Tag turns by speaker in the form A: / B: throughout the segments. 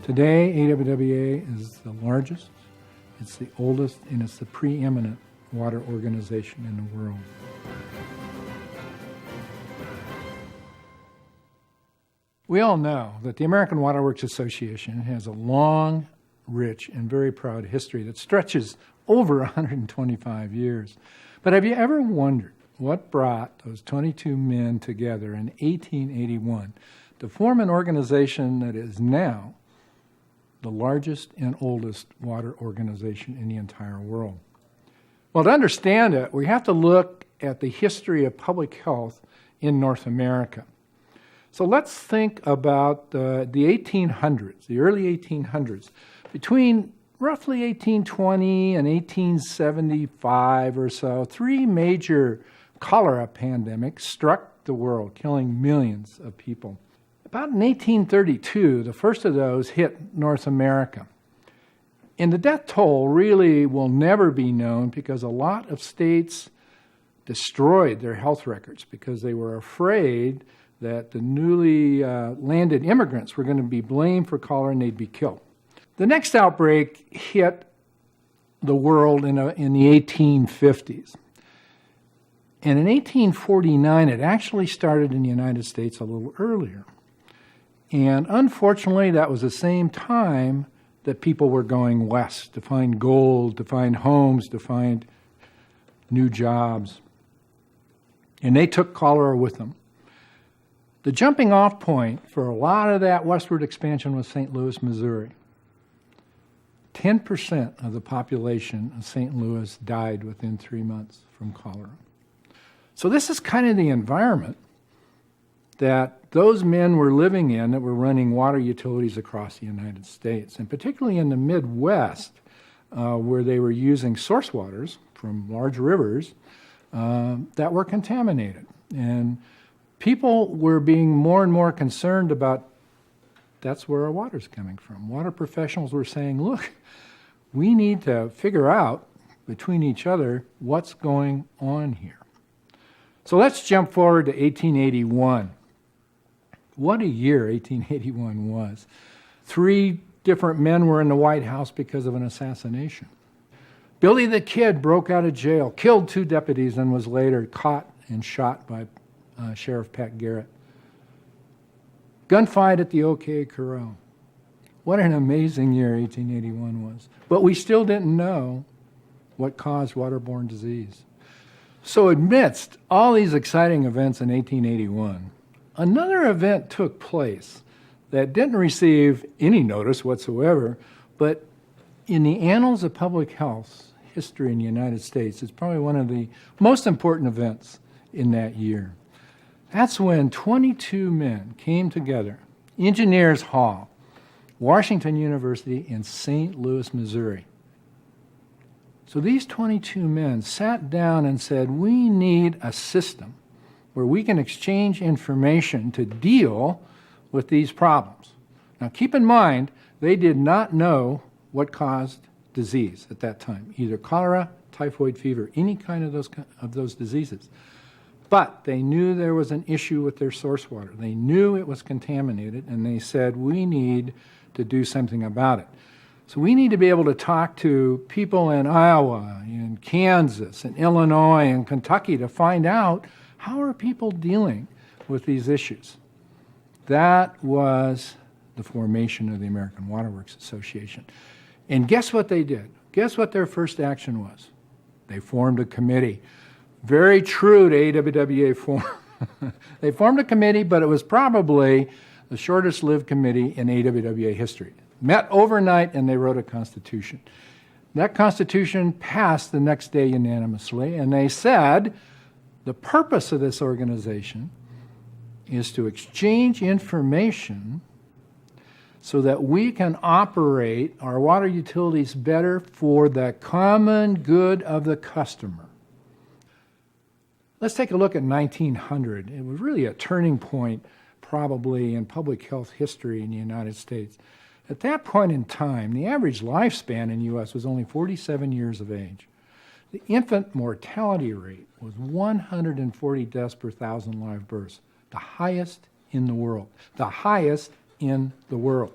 A: Today, AWWA is the largest, it's the oldest, and it's the preeminent water organization in the world. We all know that the American Water Works Association has a long, rich, and very proud history that stretches over 125 years. But have you ever wondered what brought those 22 men together in 1881 to form an organization that is now the largest and oldest water organization in the entire world? Well, to understand it, we have to look at the history of public health in North America. So let's think about the 1800s, the early 1800s. Between roughly 1820 and 1875 or so, three major cholera pandemics struck the world, killing millions of people. About in 1832, the first of those hit North America. And the death toll really will never be known because a lot of states destroyed their health records because they were afraid that the newly landed immigrants were going to be blamed for cholera and they'd be killed. The next outbreak hit the world in the 1850s. And in 1849, it actually started in the United States a little earlier. And unfortunately, that was the same time that people were going west to find gold, to find homes, to find new jobs. And they took cholera with them. The jumping off point for a lot of that westward expansion was St. Louis, Missouri. 10% of the population of St. Louis died within 3 months from cholera. So this is kind of the environment that those men were living in that were running water utilities across the United States, and particularly in the Midwest, where they were using source waters from large rivers that were contaminated. And people were being more and more concerned about that's where our water's coming from. Water professionals were saying, look, we need to figure out between each other what's going on here. So let's jump forward to 1881. What a year 1881 was. 3 different men were in the White House because of an assassination. Billy the Kid broke out of jail, killed 2 deputies, and was later caught and shot by Sheriff Pat Garrett. Gunfight at the OK Corral. What an amazing year 1881 was. But we still didn't know what caused waterborne disease. So amidst all these exciting events in 1881, another event took place that didn't receive any notice whatsoever, but in the annals of public health history in the United States, it's probably one of the most important events in that year. That's when 22 men came together, Engineers Hall, Washington University in St. Louis, Missouri. So these 22 men sat down and said, we need a system where we can exchange information to deal with these problems. Now keep in mind, they did not know what caused disease at that time, either cholera, typhoid fever, any kind of those diseases. But they knew there was an issue with their source water. They knew it was contaminated, and they said, we need to do something about it. So we need to be able to talk to people in Iowa, in Kansas, in Illinois, and Kentucky to find out how are people dealing with these issues. That was the formation of the American Water Works Association. And guess what they did? Guess what their first action was? They formed a committee. Very true to AWWA form. They formed a committee, but it was probably the shortest-lived committee in AWWA history. Met overnight, and they wrote a constitution. That constitution passed the next day unanimously, and they said the purpose of this organization is to exchange information so that we can operate our water utilities better for the common good of the customer. Let's take a look at 1900. It was really a turning point probably in public health history in the United States. At that point in time, the average lifespan in the U.S. was only 47 years of age. The infant mortality rate was 140 deaths per 1,000 live births, the highest in the world. The highest in the world.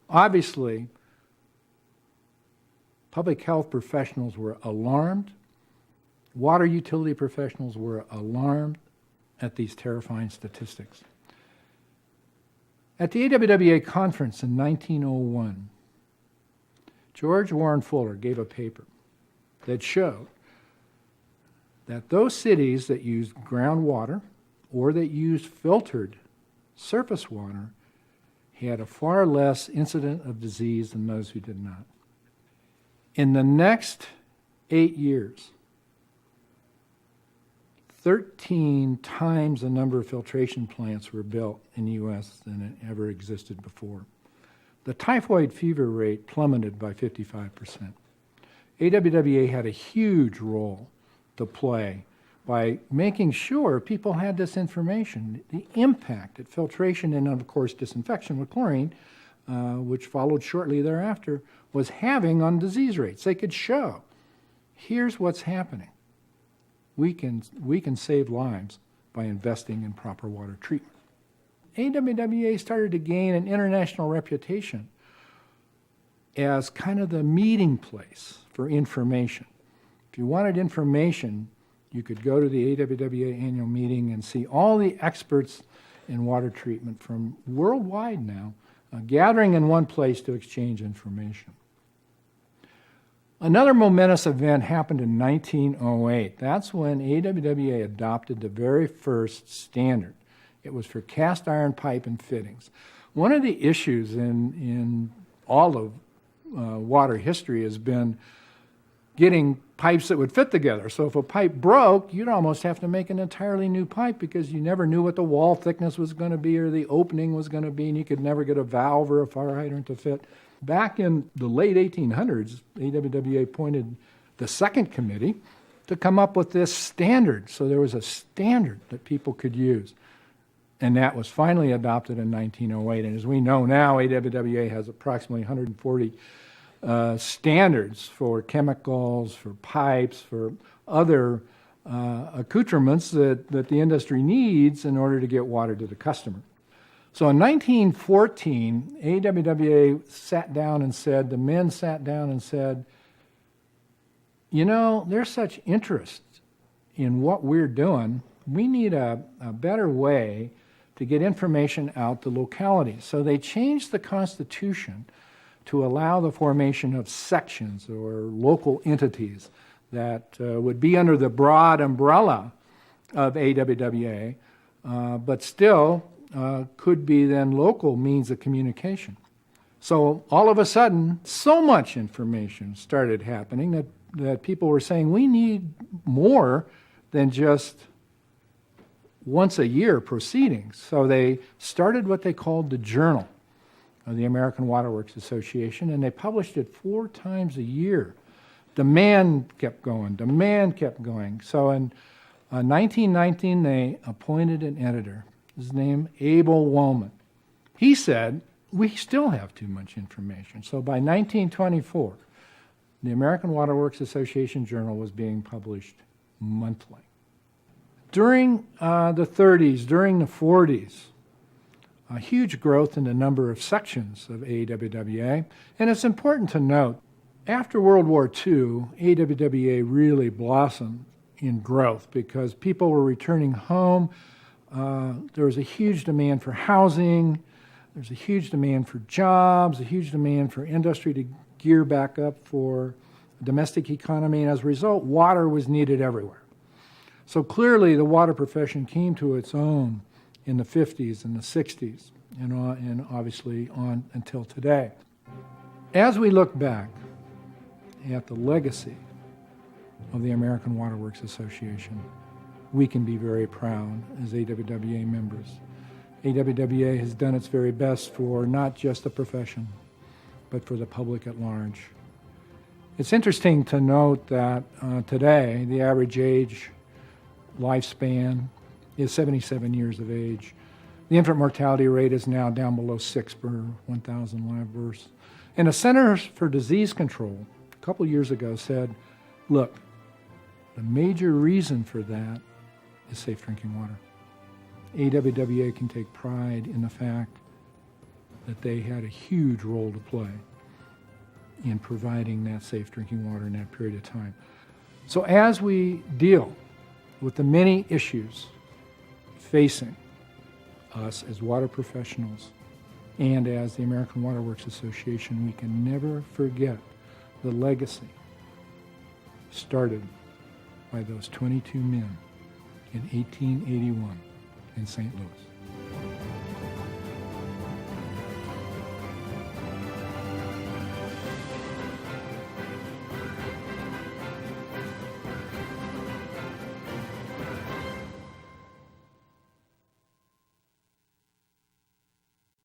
A: Obviously, public health professionals were alarmed. Water utility professionals were alarmed at these terrifying statistics. At the AWWA conference in 1901, George Warren Fuller gave a paper that showed that those cities that used groundwater or that used filtered surface water had a far less incidence of disease than those who did not. In the next 8 years, 13 times the number of filtration plants were built in the U.S. than ever existed before. The typhoid fever rate plummeted by 55%. AWWA had a huge role to play by making sure people had this information, the impact that filtration and, of course, disinfection with chlorine, which followed shortly thereafter, was having on disease rates. They could show, here's what's happening. We can save lives by investing in proper water treatment. AWWA started to gain an international reputation as kind of the meeting place for information. If you wanted information, you could go to the AWWA annual meeting and see all the experts in water treatment from worldwide now gathering in one place to exchange information. Another momentous event happened in 1908. That's when AWWA adopted the very first standard. It was for cast iron pipe and fittings. One of the issues in all of water history has been getting pipes that would fit together. So if a pipe broke, you'd almost have to make an entirely new pipe because you never knew what the wall thickness was going to be or the opening was going to be, and you could never get a valve or a fire hydrant to fit. Back in the late 1800s, AWWA appointed the second committee to come up with this standard. So there was a standard that people could use. And that was finally adopted in 1908. And as we know now, AWWA has approximately 140 standards for chemicals, for pipes, for other accoutrements that the industry needs in order to get water to the customer. So in 1914, AWWA sat down and said, the men sat down and said, you know, there's such interest in what we're doing, we need a better way to get information out to localities. So they changed the Constitution to allow the formation of sections or local entities that would be under the broad umbrella of AWWA, but still could be then local means of communication. So all of a sudden, so much information started happening that people were saying, we need more than just once a year proceedings. So they started what they called the Journal of the American Water Works Association, and they published it 4 times a year. Demand kept going. So in 1919, they appointed an editor. His name, Abel Woolman. He said, we still have too much information. So by 1924, the American Water Works Association Journal was being published monthly. During the 30s, during the 40s, a huge growth in the number of sections of AWWA. And it's important to note, after World War II, AWWA really blossomed in growth because people were returning home. There was a huge demand for housing. There's a huge demand for jobs, a huge demand for industry to gear back up for the domestic economy. And as a result, water was needed everywhere. So clearly the water profession came to its own in the 50s and the 60s and obviously on until today. As we look back at the legacy of the American Water Works Association, we can be very proud as AWWA members. AWWA has done its very best for not just the profession, but for the public at large. It's interesting to note that today the average age lifespan is 77 years of age. The infant mortality rate is now down below 6 per 1,000 live births. And the Centers for Disease Control a couple years ago said, look, the major reason for that is safe drinking water. AWWA can take pride in the fact that they had a huge role to play in providing that safe drinking water in that period of time. So as we deal with the many issues facing us as water professionals and as the American Water Works Association, we can never forget the legacy started by those 22 men in 1881 in St. Louis.